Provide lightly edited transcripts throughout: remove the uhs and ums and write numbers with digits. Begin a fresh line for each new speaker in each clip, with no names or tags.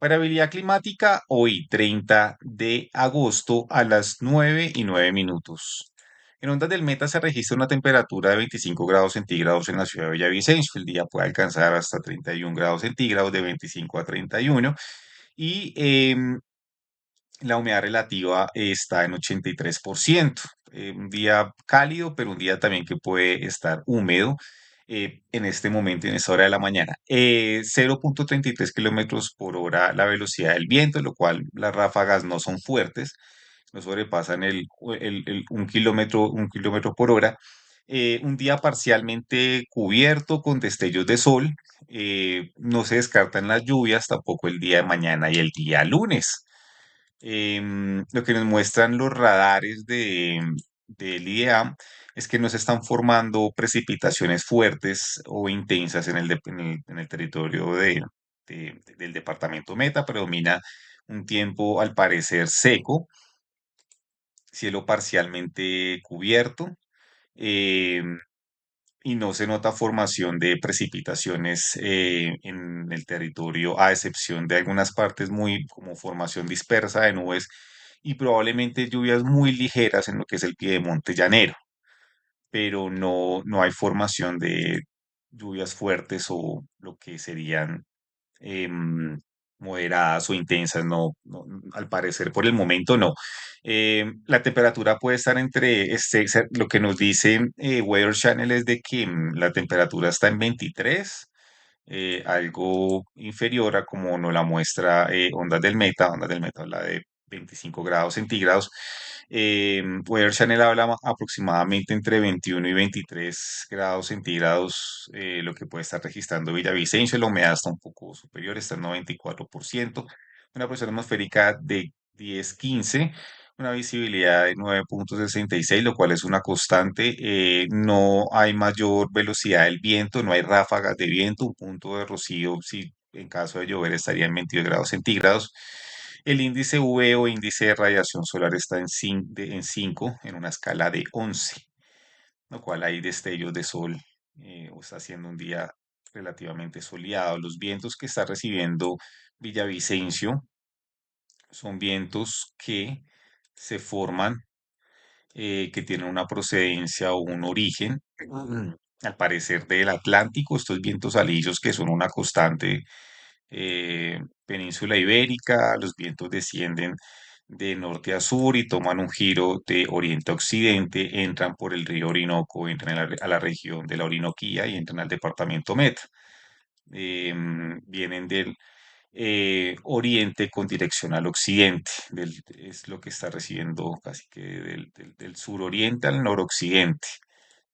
Variabilidad climática hoy, 30 de agosto a las 9:09 minutos. En ondas del Meta se registra una temperatura de 25 grados centígrados en la ciudad de Villavicencio. El día puede alcanzar hasta 31 grados centígrados de 25 a 31 y la humedad relativa está en 83%. Un día cálido, pero un día también que puede estar húmedo en este momento, en esta hora de la mañana. 0,33 kilómetros por hora la velocidad del viento, lo cual las ráfagas no son fuertes, no sobrepasan un kilómetro por hora. Un día parcialmente cubierto con destellos de sol. No se descartan las lluvias tampoco el día de mañana y el día lunes. Lo que nos muestran los radares del IDEA es que no se están formando precipitaciones fuertes o intensas en el territorio del departamento Meta. Predomina un tiempo al parecer seco, cielo parcialmente cubierto. em, y no se nota formación de precipitaciones en el territorio, a excepción de algunas partes muy como formación dispersa de nubes y probablemente lluvias muy ligeras en lo que es el piedemonte llanero, pero no hay formación de lluvias fuertes o lo que serían em, moderadas o intensas, al parecer por el momento no. La temperatura puede estar lo que nos dice Weather Channel es de que la temperatura está en 23, algo inferior a como nos la muestra Ondas del Meta habla de 25 grados centígrados. Weather Channel habla aproximadamente entre 21 y 23 grados centígrados, lo que puede estar registrando Villavicencio. La humedad está un poco superior, está en 94%. Una presión atmosférica de 10-15, una visibilidad de 9,66, lo cual es una constante. No hay mayor velocidad del viento, no hay ráfagas de viento. Un punto de rocío, si en caso de llover, estaría en 22 grados centígrados. El índice UV o índice de radiación solar está en 5 en una escala de 11, lo cual hay destellos de sol, o está haciendo un día relativamente soleado. Los vientos que está recibiendo Villavicencio son vientos que se forman, que tienen una procedencia o un origen, al parecer del Atlántico. Estos vientos alisios que son una constante, península ibérica. Los vientos descienden de norte a sur y toman un giro de oriente a occidente, entran por el río Orinoco, entran a la región de la Orinoquía y entran al departamento Meta. Vienen del oriente con dirección al occidente. Es lo que está recibiendo casi que del suroriente al noroccidente.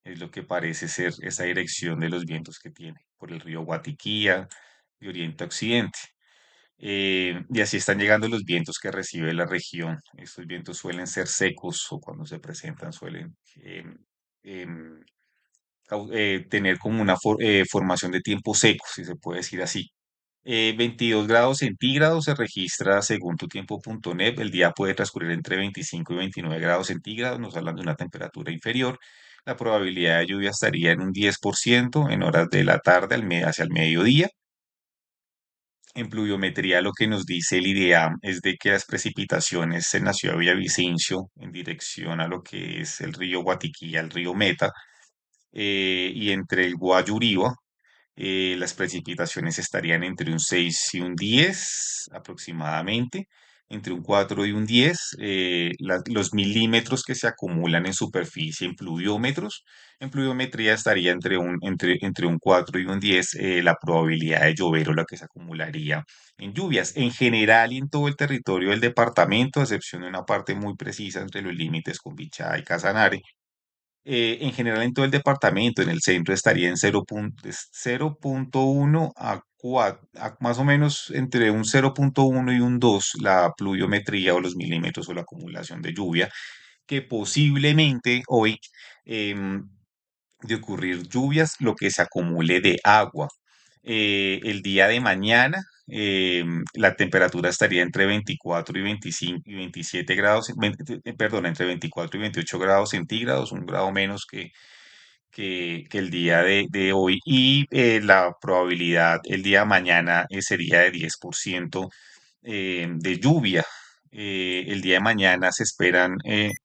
Es lo que parece ser esa dirección de los vientos que tiene por el río Guatiquía, de oriente a occidente. Y así están llegando los vientos que recibe la región. Estos vientos suelen ser secos o cuando se presentan suelen em, tener como una formación de tiempo seco, si se puede decir así. 22 grados centígrados se registra según tutiempo.net. El día puede transcurrir entre 25 y 29 grados centígrados. Nos hablan de una temperatura inferior. La probabilidad de lluvia estaría en un 10% en horas de la tarde hacia el mediodía. En pluviometría, lo que nos dice el IDEAM es de que las precipitaciones en la ciudad de Villavicencio, en dirección a lo que es el río Guatiquía, el río Meta, y entre el Guayuriba, las precipitaciones estarían entre un 6 y un 10 aproximadamente, entre un 4 y un 10. Los milímetros que se acumulan en superficie en pluviometría estaría entre un 4 y un 10, la probabilidad de llover o la que se acumularía en lluvias. En general y en todo el territorio del departamento, a excepción de una parte muy precisa entre los límites con Bichada y Casanare, en general en todo el departamento, en el centro estaría en 0,1 a 4, más o menos entre un 0,1 y un 2 la pluviometría o los milímetros o la acumulación de lluvia, que posiblemente hoy, em, de ocurrir lluvias, lo que se acumule de agua. El día de mañana, la temperatura estaría entre 24 y 25 y 27 grados, perdón, entre 24 y 28 grados centígrados, un grado menos que el día de hoy. Y la probabilidad el día de mañana sería de 10% de lluvia. El día de mañana se esperan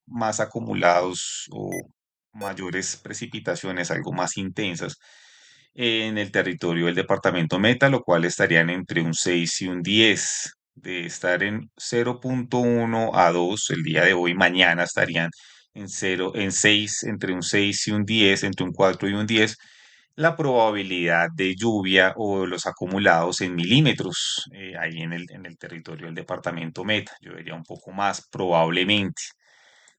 más acumulados o mayores precipitaciones, algo más intensas en el territorio del departamento Meta, lo cual estarían entre un 6 y un 10. De estar en 0,1 a 2 el día de hoy, mañana estarían en 0, en 6, entre un 6 y un 10, entre un 4 y un 10 la probabilidad de lluvia o los acumulados en milímetros ahí en el territorio del departamento Meta. Yo diría un poco más probablemente.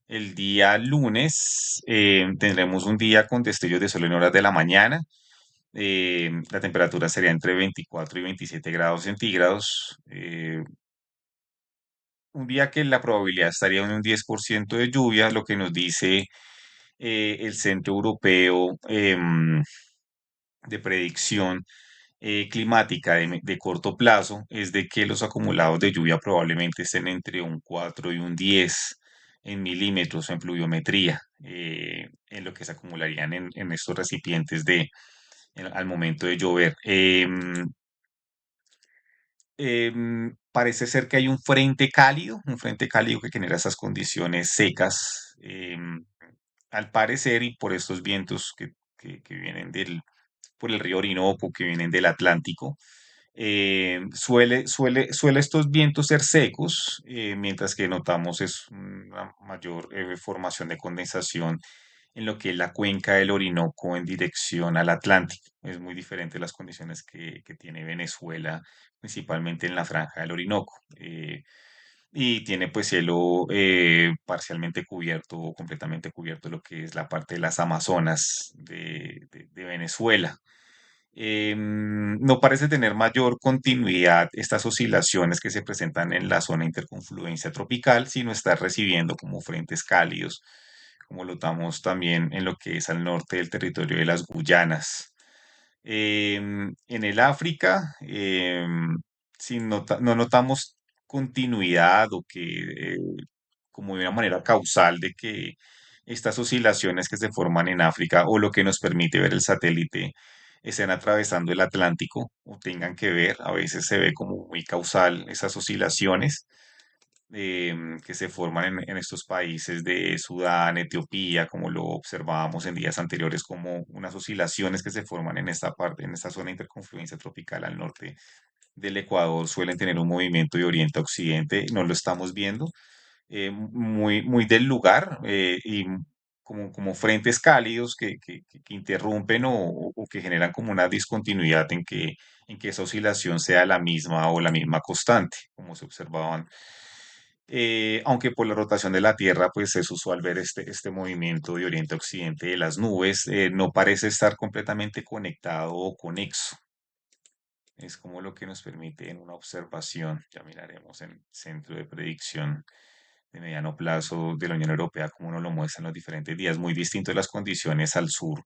El día lunes tendremos un día con destellos de sol en horas de la mañana. La temperatura sería entre 24 y 27 grados centígrados. Un día que la probabilidad estaría en un 10% de lluvia, lo que nos dice el Centro Europeo de Predicción climática de corto plazo es de que los acumulados de lluvia probablemente estén entre un 4 y un 10 en milímetros en pluviometría, en lo que se acumularían en estos recipientes al momento de llover. Parece ser que hay un frente cálido que genera esas condiciones secas, al parecer, y por estos vientos que vienen por el río Orinoco, que vienen del Atlántico. Suele estos vientos ser secos, mientras que notamos es una mayor formación de condensación en lo que es la cuenca del Orinoco en dirección al Atlántico. Es muy diferente las condiciones que tiene Venezuela, principalmente en la franja del Orinoco. Y tiene pues cielo parcialmente cubierto o completamente cubierto lo que es la parte de las Amazonas de Venezuela. No parece tener mayor continuidad estas oscilaciones que se presentan en la zona interconfluencia tropical, sino está recibiendo como frentes cálidos, como lo notamos también en lo que es al norte del territorio de las Guyanas. En el África, no notamos continuidad o que como de una manera causal de que estas oscilaciones que se forman en África o lo que nos permite ver el satélite estén atravesando el Atlántico o tengan que ver, a veces se ve como muy causal esas oscilaciones que se forman en estos países de Sudán, Etiopía, como lo observábamos en días anteriores, como unas oscilaciones que se forman en esta parte, en esta zona de interconfluencia tropical al norte del Ecuador, suelen tener un movimiento de oriente a occidente, no lo estamos viendo, muy del lugar y como frentes cálidos que interrumpen o que generan como una discontinuidad en que esa oscilación sea la misma o la misma constante, como se observaban. Aunque por la rotación de la Tierra, pues es usual ver este movimiento de oriente a occidente de las nubes, no parece estar completamente conectado o conexo. Es como lo que nos permite en una observación, ya miraremos en centro de predicción de mediano plazo de la Unión Europea, como nos lo muestran los diferentes días, muy distinto de las condiciones al sur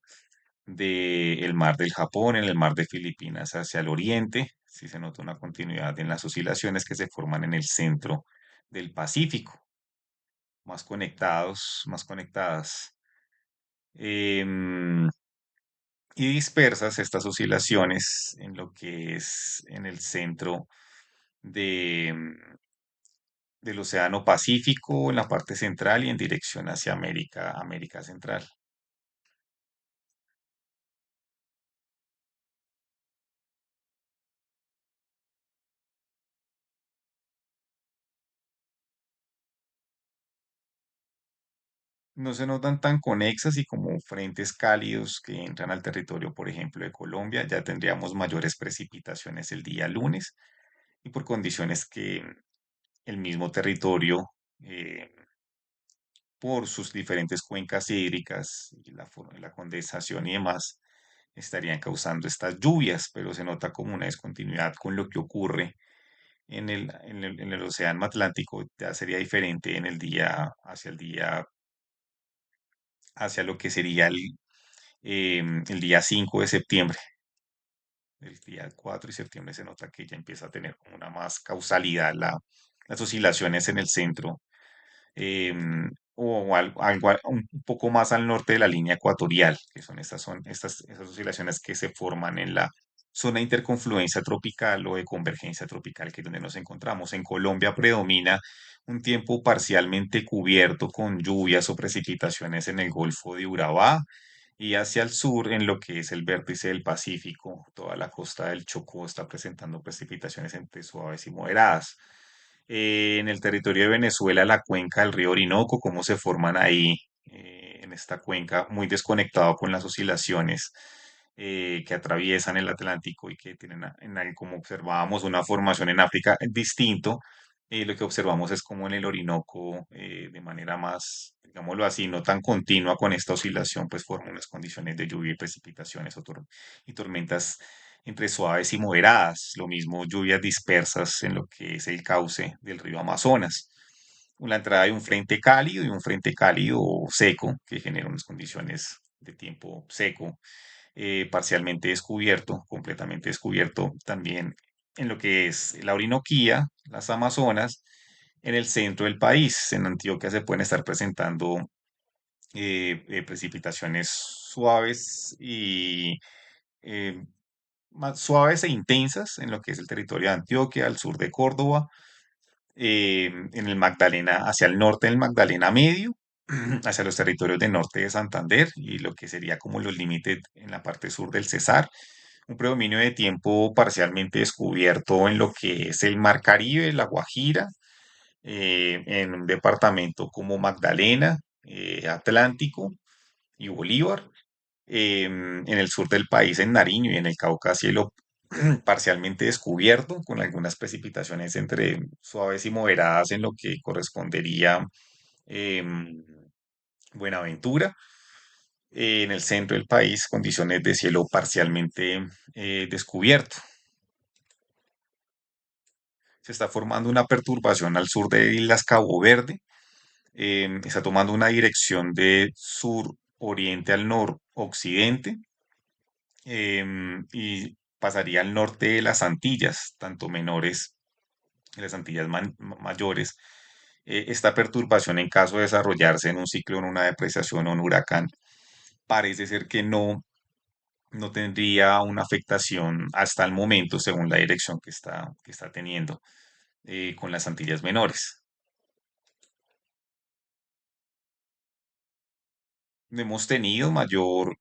del mar del Japón, en el mar de Filipinas hacia el oriente, si se nota una continuidad en las oscilaciones que se forman en el centro del Pacífico, más conectados, más conectadas. Em, y dispersas estas oscilaciones en lo que es en el centro de, del Océano Pacífico, en la parte central y en dirección hacia América, América Central. No se notan tan conexas y como frentes cálidos que entran al territorio, por ejemplo, de Colombia, ya tendríamos mayores precipitaciones el día lunes y por condiciones que el mismo territorio, eh, por sus diferentes cuencas hídricas y la condensación y demás, estarían causando estas lluvias, pero se nota como una descontinuidad con lo que ocurre en el océano Atlántico, ya sería diferente en el día, hacia el día, hacia lo que sería el día 5 de septiembre. El día 4 de septiembre se nota que ya empieza a tener como una más causalidad las oscilaciones en el centro o un poco más al norte de la línea ecuatorial, que son esas oscilaciones que se forman zona de interconfluencia tropical o de convergencia tropical, que es donde nos encontramos. En Colombia predomina un tiempo parcialmente cubierto con lluvias o precipitaciones en el Golfo de Urabá y hacia el sur en lo que es el vértice del Pacífico. Toda la costa del Chocó está presentando precipitaciones entre suaves y moderadas. En el territorio de Venezuela, la cuenca del río Orinoco, cómo se forman ahí en esta cuenca, muy desconectado con las oscilaciones que atraviesan el Atlántico y que tienen, como observábamos, una formación en África distinto. Lo que observamos es como en el Orinoco, de manera más, digámoslo así, no tan continua con esta oscilación, pues forma unas condiciones de lluvia y precipitaciones y tormentas entre suaves y moderadas. Lo mismo lluvias dispersas en lo que es el cauce del río Amazonas. La entrada de un frente cálido y un frente cálido seco que genera unas condiciones de tiempo seco, parcialmente descubierto, completamente descubierto también en lo que es la Orinoquía, las Amazonas, en el centro del país. En Antioquia se pueden estar presentando precipitaciones suaves y eh, más suaves e intensas en lo que es el territorio de Antioquia, al sur de Córdoba, en el Magdalena, hacia el norte del Magdalena Medio, hacia los territorios del norte de Santander y lo que sería como los límites en la parte sur del Cesar. Un predominio de tiempo parcialmente descubierto en lo que es el Mar Caribe, la Guajira, en un departamento como Magdalena, Atlántico y Bolívar, en el sur del país, en Nariño y en el Cauca, cielo parcialmente descubierto, con algunas precipitaciones entre suaves y moderadas en lo que correspondería em, Buenaventura. En el centro del país, condiciones de cielo parcialmente descubierto. Se está formando una perturbación al sur de Islas Cabo Verde. Está tomando una dirección de sur-oriente al noroccidente y pasaría al norte de las Antillas, tanto menores y las Antillas mayores. Esta perturbación, en caso de desarrollarse en un ciclón, una depresión o un huracán, parece ser que no tendría una afectación hasta el momento, según la dirección que está teniendo con las Antillas menores. No hemos tenido mayor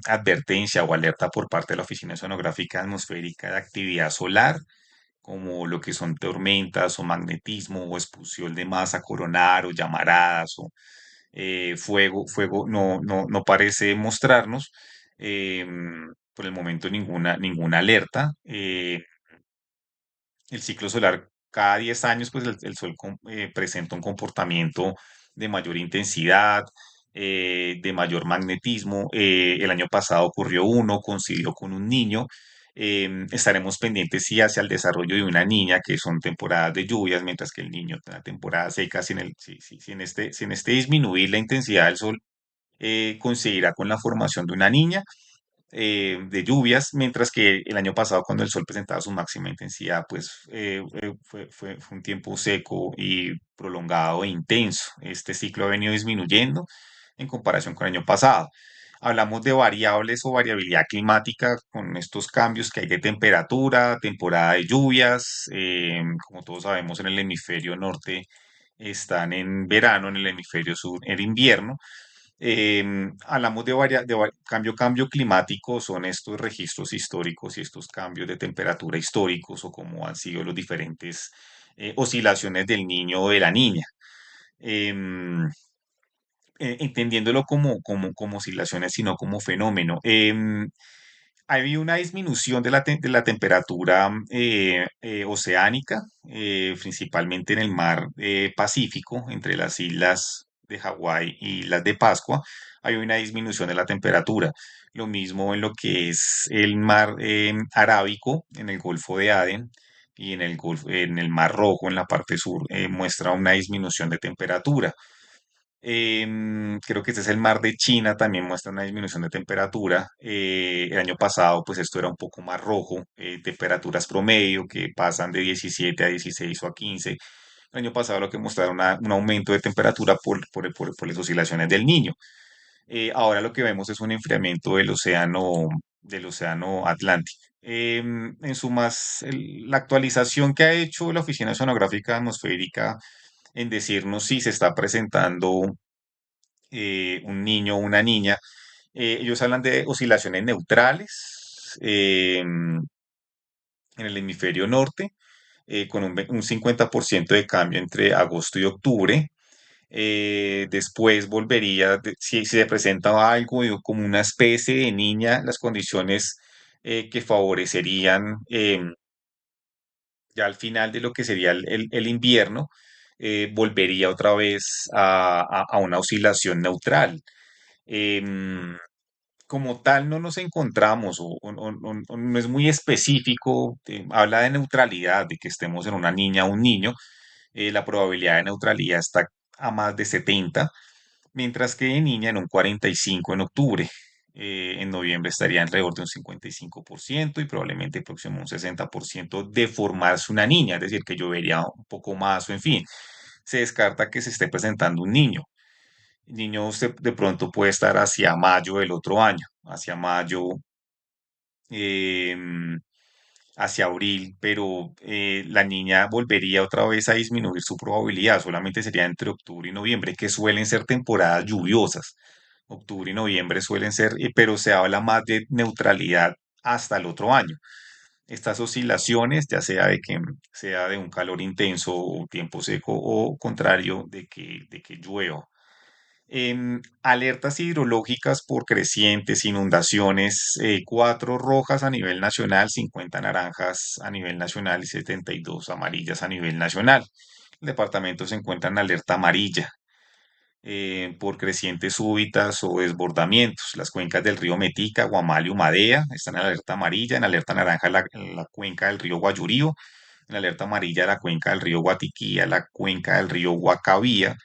advertencia o alerta por parte de la Oficina Oceanográfica Atmosférica de actividad solar, como lo que son tormentas o magnetismo o expulsión de masa coronar o llamaradas o fuego no parece mostrarnos por el momento ninguna alerta. El ciclo solar, cada 10 años, pues el Sol presenta un comportamiento de mayor intensidad, de mayor magnetismo. El año pasado ocurrió uno, coincidió con un niño. Estaremos pendientes si hacia el desarrollo de una niña, que son temporadas de lluvias, mientras que el niño tiene temporada seca, si en este disminuir la intensidad del Sol, coincidirá con la formación de una niña de lluvias, mientras que el año pasado, cuando el sol presentaba su máxima intensidad, pues fue un tiempo seco y prolongado e intenso. Este ciclo ha venido disminuyendo en comparación con el año pasado. Hablamos de variables o variabilidad climática con estos cambios que hay de temperatura, temporada de lluvias. Como todos sabemos, en el hemisferio norte están en verano, en el hemisferio sur en invierno. Hablamos de cambio climático, son estos registros históricos y estos cambios de temperatura históricos o cómo han sido los diferentes oscilaciones del niño o de la niña. Em, Entendiéndolo como oscilaciones, sino como fenómeno. Hay una disminución de la temperatura oceánica, principalmente en el mar Pacífico, entre las islas de Hawái y las de Pascua. Hay una disminución de la temperatura. Lo mismo en lo que es el mar Arábico, en el Golfo de Adén y en el Mar Rojo, en la parte sur, muestra una disminución de temperatura. Creo que este es el mar de China, también muestra una disminución de temperatura. El año pasado, pues esto era un poco más rojo, temperaturas promedio que pasan de 17 a 16 o a 15. El año pasado lo que mostraron un aumento de temperatura por las oscilaciones del niño. Ahora lo que vemos es un enfriamiento del océano del Océano Atlántico. En sumas, la actualización que ha hecho la Oficina Oceanográfica Atmosférica en decirnos si se está presentando un niño o una niña, ellos hablan de oscilaciones neutrales en el hemisferio norte, con un 50% de cambio entre agosto y octubre. Después volvería, si se presenta algo como una especie de niña, las condiciones que favorecerían ya al final de lo que sería el invierno, volvería otra vez a una oscilación neutral. Em, Como tal no nos encontramos o no es muy específico, habla de neutralidad, de que estemos en una niña o un niño, la probabilidad de neutralidad está a más de 70, mientras que en niña en un 45 en octubre. En noviembre estaría alrededor de un 55% y probablemente próximo a un 60% de formarse una niña, es decir, que llovería un poco más o en fin, se descarta que se esté presentando un niño. El niño de pronto puede estar hacia mayo del otro año, hacia mayo, em, hacia abril, pero la niña volvería otra vez a disminuir su probabilidad, solamente sería entre octubre y noviembre, que suelen ser temporadas lluviosas. Octubre y noviembre suelen ser, pero se habla más de neutralidad hasta el otro año. Estas oscilaciones, ya sea de que sea de un calor intenso o tiempo seco o contrario de que llueva. Alertas hidrológicas por crecientes, inundaciones, 4 rojas a nivel nacional, 50 naranjas a nivel nacional y 72 amarillas a nivel nacional. El departamento se encuentra en alerta amarilla por crecientes súbitas o desbordamientos. Las cuencas del río Metica, Guamal y Humadea están en alerta amarilla, en alerta naranja la cuenca del río Guayurío, en alerta amarilla la cuenca del río Guatiquía, la cuenca del río Guacavía,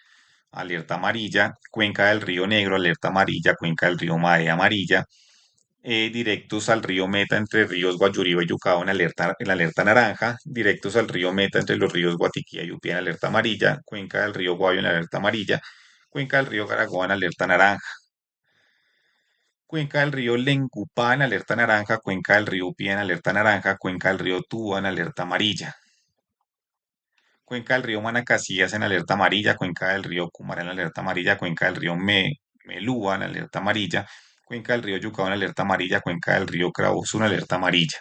alerta amarilla, cuenca del río Negro, alerta amarilla, cuenca del río Mae amarilla, directos al río Meta entre ríos Guayuriba y Yucao en alerta naranja, directos al río Meta entre los ríos Guatiquía y Upía en alerta amarilla, cuenca del río Guayo en alerta amarilla, cuenca del río Garagua en alerta naranja, cuenca del río Lencupá en alerta naranja, cuenca del río Upía en alerta naranja, cuenca del río Tuba en alerta amarilla. Cuenca del río Manacasías en alerta amarilla, cuenca del río Cumara en alerta amarilla, cuenca del río Melúa en alerta amarilla, cuenca del río Yucao en alerta amarilla, cuenca del río Craboso en alerta amarilla,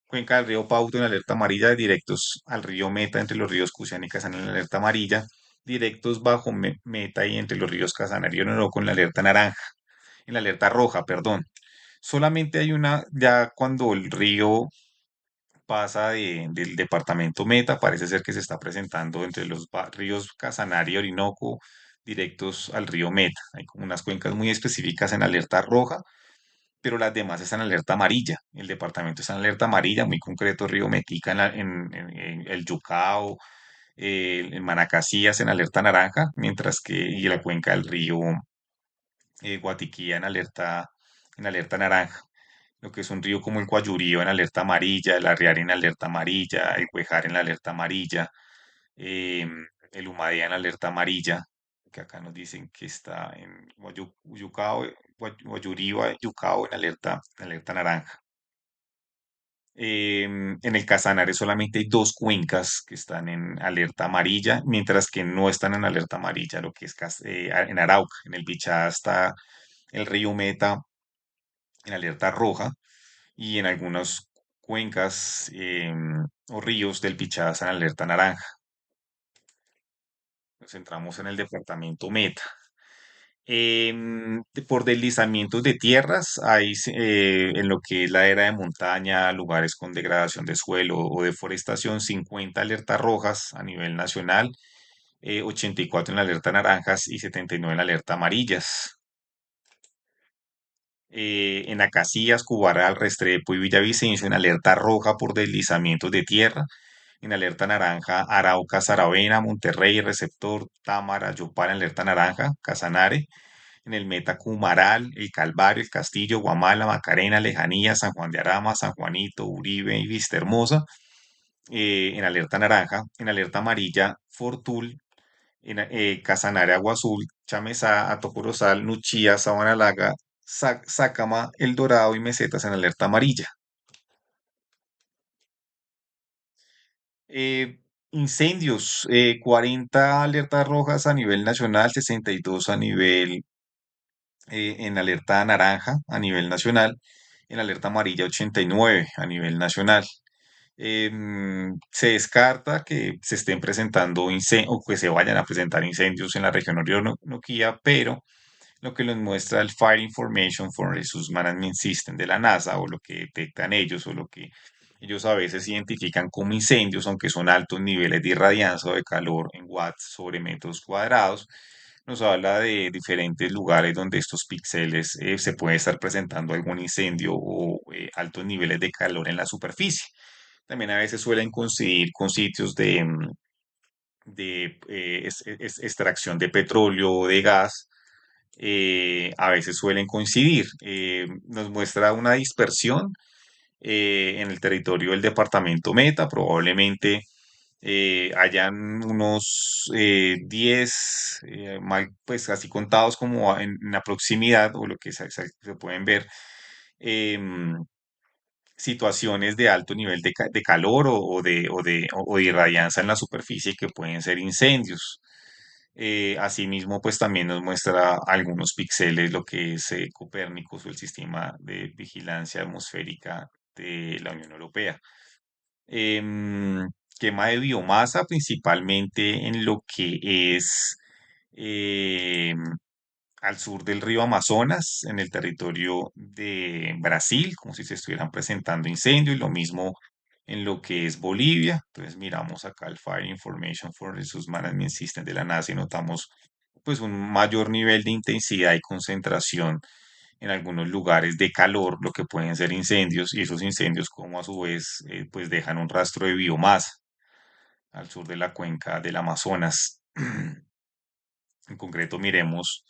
cuenca del río Pauto en alerta amarilla, directos al río Meta entre los ríos Cusiana y Casanare en alerta amarilla, directos bajo Meta y entre los ríos Casanare y Orinoco en la alerta naranja, en la alerta roja, perdón. Solamente hay una, ya cuando el río pasa del departamento Meta, parece ser que se está presentando entre los ríos Casanare y Orinoco directos al río Meta. Hay como unas cuencas muy específicas en alerta roja, pero las demás están en alerta amarilla. El departamento está en alerta amarilla, muy concreto, río Metica en el Yucao, en Manacasías en alerta naranja, mientras que y la cuenca del río Guatiquía en alerta naranja, lo que es un río como el Guayurío en alerta amarilla, el Arriari en alerta amarilla, el Cuejar en la alerta amarilla, el Humadea en alerta amarilla, que acá nos dicen que está en Yucao, Guayuriba, Yucao en alerta naranja. En el Casanare solamente hay dos cuencas que están en alerta amarilla, mientras que no están en alerta amarilla, lo que es en Arauca. En el Bichada está el río Meta en alerta roja y en algunas cuencas o ríos del Pichada están en alerta naranja. Nos centramos en el departamento Meta. Por deslizamientos de tierras, hay en lo que es la era de montaña, lugares con degradación de suelo o deforestación, 50 alertas rojas a nivel nacional, 84 en alerta naranjas y 79 en alerta amarillas. En Acacías, Cubaral, Restrepo y Villavicencio en alerta roja por deslizamientos de tierra, en alerta naranja Arauca, Saravena, Monterrey, Receptor, Támara, Yopal en alerta naranja, Casanare, en el Meta Cumaral, El Calvario, El Castillo, Guamala, Macarena, Lejanía, San Juan de Arama, San Juanito, Uribe y Vista Hermosa, en alerta naranja, en alerta amarilla, Fortul, en Casanare, Agua Azul, Chamezá, Atocorozal, Nuchía, Sabana Larga, Sácama, El Dorado y Mesetas en alerta amarilla. Eh, Incendios, 40 alertas rojas a nivel nacional, 62 a nivel en alerta naranja a nivel nacional, en alerta amarilla 89 a nivel nacional. Se descarta que se estén presentando incendios o que se vayan a presentar incendios en la región Orinoquía, pero lo que nos muestra el Fire Information for Resource Management System de la NASA, o lo que detectan ellos, o lo que ellos a veces identifican como incendios, aunque son altos niveles de irradianza o de calor en watts sobre metros cuadrados, nos habla de diferentes lugares donde estos píxeles se puede estar presentando algún incendio o altos niveles de calor en la superficie. También a veces suelen coincidir con sitios de extracción de petróleo o de gas, a veces suelen coincidir. Nos muestra una dispersión en el territorio del departamento Meta, probablemente hayan unos 10, pues así contados como en la proximidad o lo que se pueden ver. em, Situaciones de alto nivel de calor o de irradianza en la superficie que pueden ser incendios. Asimismo, pues también nos muestra algunos píxeles, lo que es Copérnicus o el sistema de vigilancia atmosférica de la Unión Europea. Em, Quema de biomasa, principalmente en lo que es em, al sur del río Amazonas, en el territorio de Brasil, como si se estuvieran presentando incendios, y lo mismo en lo que es Bolivia. Entonces miramos acá el Fire Information for Resource Management System de la NASA y notamos pues un mayor nivel de intensidad y concentración en algunos lugares de calor, lo que pueden ser incendios, y esos incendios como a su vez pues dejan un rastro de biomasa al sur de la cuenca del Amazonas. En concreto miremos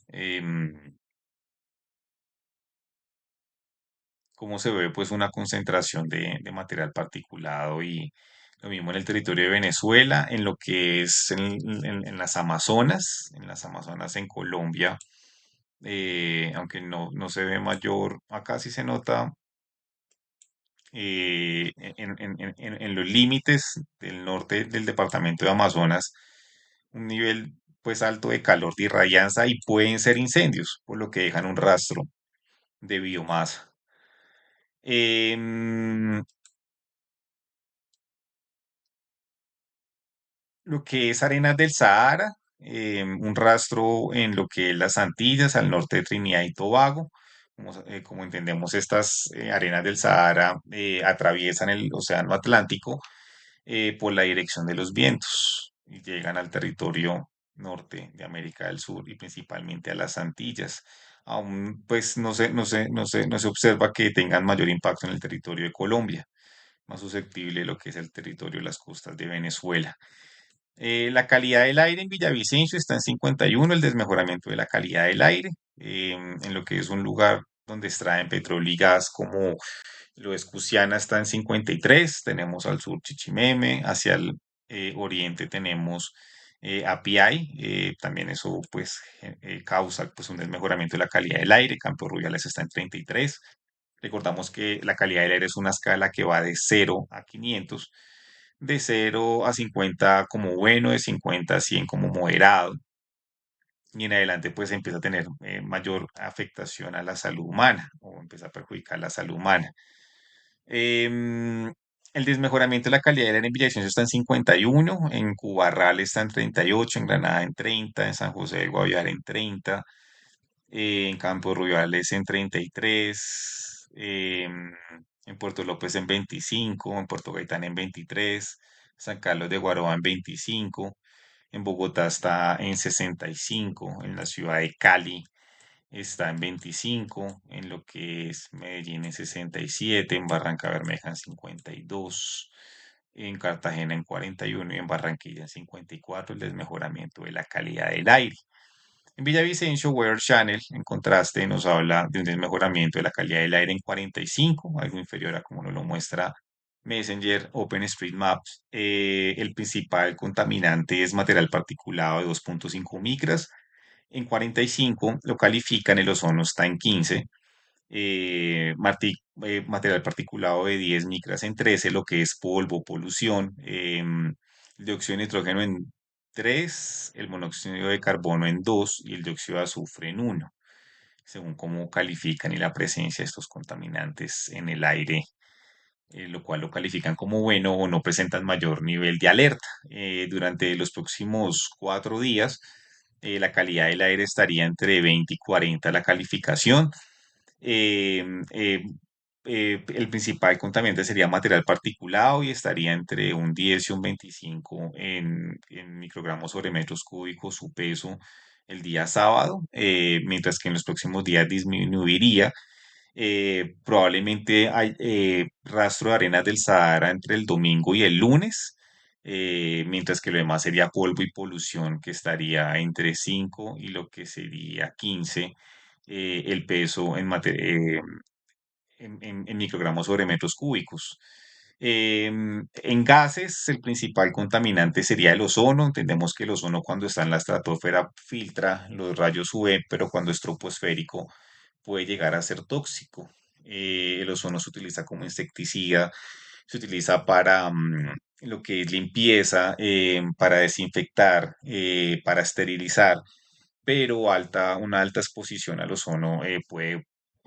em, cómo se ve pues una concentración de material particulado, y lo mismo en el territorio de Venezuela, en lo que es en las Amazonas en Colombia, aunque no se ve mayor, acá sí se nota en los límites del norte del departamento de Amazonas un nivel pues alto de calor, de irradianza, y pueden ser incendios, por lo que dejan un rastro de biomasa. Em, lo que es arenas del Sahara, un rastro en lo que es las Antillas, al norte de Trinidad y Tobago. Como entendemos, estas arenas del Sahara atraviesan el Océano Atlántico por la dirección de los vientos y llegan al territorio norte de América del Sur y principalmente a las Antillas. Aún pues no se observa que tengan mayor impacto en el territorio de Colombia, más susceptible de lo que es el territorio de las costas de Venezuela. La calidad del aire en Villavicencio está en 51, el desmejoramiento de la calidad del aire, en lo que es un lugar donde extraen petróleo y gas como lo es Cusiana, está en 53. Tenemos al sur Chichimeme, hacia el oriente tenemos Apiay, también eso pues causa pues un desmejoramiento de la calidad del aire. Campos Rubiales está en 33. Recordamos que la calidad del aire es una escala que va de 0 a 500, de 0 a 50 como bueno, de 50 a 100 como moderado, y en adelante pues empieza a tener mayor afectación a la salud humana o empieza a perjudicar la salud humana. Em, el desmejoramiento de la calidad del aire en Villavicencio está en 51, en Cubarral está en 38, en Granada en 30, en San José del Guaviare en 30, en Campos Rubiales en 33, en Puerto López en 25, en Puerto Gaitán en 23, San Carlos de Guaroa en 25, en Bogotá está en 65, en la ciudad de Cali está en 25, en lo que es Medellín en 67, en Barranca Bermeja en 52, en Cartagena en 41 y en Barranquilla en 54, el desmejoramiento de la calidad del aire. En Villavicencio, Weather Channel, en contraste, nos habla de un desmejoramiento de la calidad del aire en 45, algo inferior a como nos lo muestra Messenger, OpenStreetMaps. El principal contaminante es material particulado de 2.5 micras, En 45 lo califican, el ozono está en 15, material particulado de 10 micras en 13, lo que es polvo, polución, el dióxido de nitrógeno en 3, el monóxido de carbono en 2 y el dióxido de azufre en 1, según cómo califican y la presencia de estos contaminantes en el aire, lo cual lo califican como bueno o no presentan mayor nivel de alerta. Durante los próximos 4 días, la calidad del aire estaría entre 20 y 40 la calificación. Eh, eh, el principal contaminante sería material particulado y estaría entre un 10 y un 25 en microgramos sobre metros cúbicos su peso el día sábado, mientras que en los próximos días disminuiría. Probablemente hay rastro de arenas del Sahara entre el domingo y el lunes, mientras que lo demás sería polvo y polución, que estaría entre 5 y lo que sería 15 el peso en microgramos sobre metros cúbicos. En gases, el principal contaminante sería el ozono. Entendemos que el ozono cuando está en la estratosfera filtra los rayos UV, pero cuando es troposférico puede llegar a ser tóxico. El ozono se utiliza como insecticida, se utiliza para lo que es limpieza, para desinfectar, para esterilizar, pero una alta exposición al ozono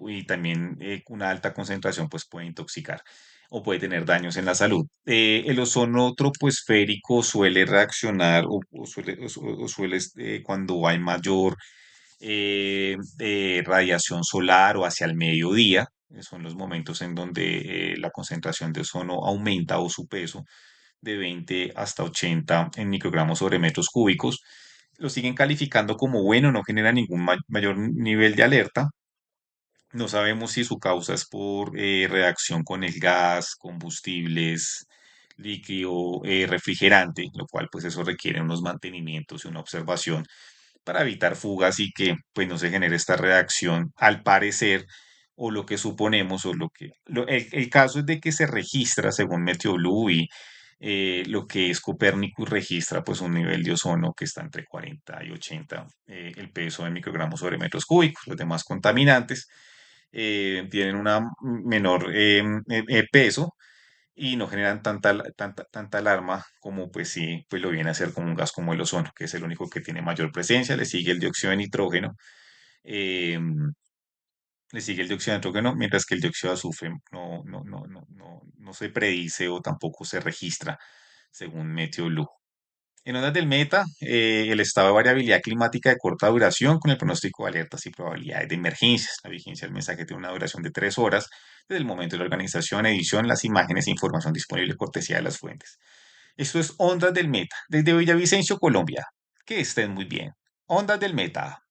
y también una alta concentración pues puede intoxicar o puede tener daños en la salud. El ozono troposférico suele reaccionar o suele cuando hay mayor radiación solar o hacia el mediodía. Son los momentos en donde la concentración de ozono aumenta o su peso de 20 hasta 80 en microgramos sobre metros cúbicos. Lo siguen calificando como bueno, no genera ningún mayor nivel de alerta. No sabemos si su causa es por reacción con el gas, combustibles, líquido, refrigerante, lo cual pues eso requiere unos mantenimientos y una observación para evitar fugas y que pues no se genere esta reacción al parecer o lo que suponemos o el caso es de que se registra según Meteoblue y lo que es Copernicus registra pues un nivel de ozono que está entre 40 y 80 el peso en microgramos sobre metros cúbicos. Los demás contaminantes tienen una menor peso y no generan tanta alarma como pues sí, pues lo viene a hacer como un gas como el ozono, que es el único que tiene mayor presencia. Eh, Le sigue el dióxido de nitrógeno, mientras que el dióxido de azufre no se predice o tampoco se registra, según Meteorolog. En ondas del meta, el estado de variabilidad climática de corta duración con el pronóstico de alertas y probabilidades de emergencias. La vigencia del mensaje tiene una duración de 3 horas desde el momento de la organización, edición, las imágenes e información disponible cortesía de las fuentes. Esto es Ondas del Meta, desde Villavicencio, Colombia. Que estén muy bien. Ondas del Meta.